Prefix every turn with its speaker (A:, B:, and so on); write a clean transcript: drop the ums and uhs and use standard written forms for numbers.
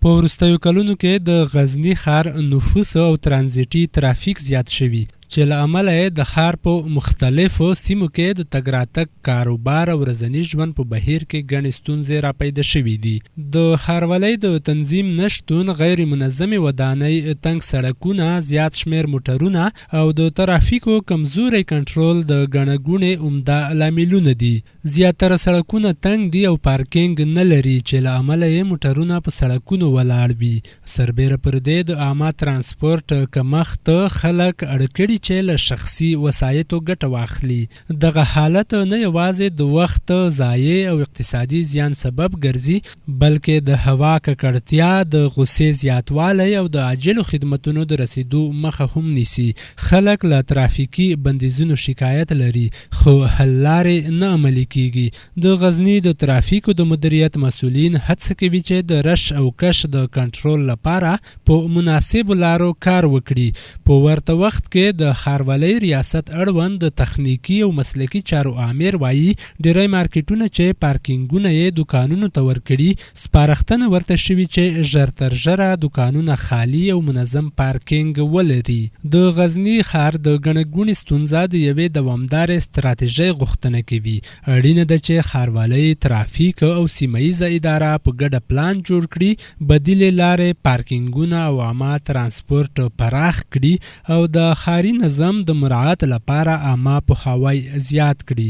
A: په وروستیو کلونو کې د غزني ښار نفوس او ترانزیټي ترافیک زیات شوي چې له امله یې د ښار په مختلفو سیمو کې د تګ راتګ کاروبار او ورځني ژوند په بهیر کې ګڼې ستونزې راپیدا شوي دي. د ښاروالۍ د تنظیم نشتون، غیر منظمې ودانۍ، تنګ سړکونه، زیات شمېر موټرونه او د ترافیکو کمزوری کنټرول د ګڼه ګوڼې عمده لاملونه دي. زیاتره سړکونه تنګ دي او پارکینګ نه لري چې له امله یې موټرونه په سړکونو ولاړ وي. سربیره پر دې د عامه ترانسپورټ کمښت خلک اړ کړي چې له شخصي وسایطو ګټه واخلي. دغه حالت نه یوازې د وخت ضایع او اقتصادي زیان سبب ګرځي، بلکې د هوا ککړتیا، د غصې زیاتوالی او د عاجلو خدمتونو د رسیدو مخه هم نیسي. خلک له ترافیکي بندیزونو شکایت لري، خو حل لارې نه عملي کیږي. د غزني د ترافیکو د مدیریت مسؤلین هڅه کوي چې د رش او کش د کنټرول لپاره په مناسبو لارو کار وکړي. په ورته وخت کې د ښاروالۍ ریاست اړوند د تخنیکي او مسلکي چارو امیر وایي ډیری مارکیټونه چې پارکینګونه یې دوکانونو ته ورکړي، سپارښتنه ورته شوي چې ژر تر ژره دوکانونه خالي او منظم پارکینګ ولري. د غزني ښار د ګڼه ګوڼې ستونزه د یوې دوامدارې ستراتیژۍ غوښتنه کوي. اړینه ده چې ښاروالۍ، ترافیک او سیمه ییزه اداره په ګډه پلان جوړ کړي، بدیلې لارې، پارکینګونه او عامه ترانسپورټ پراخ کړي او د ښاري نظم د مراعات لپاره عامه پوهاوی زیات کړي.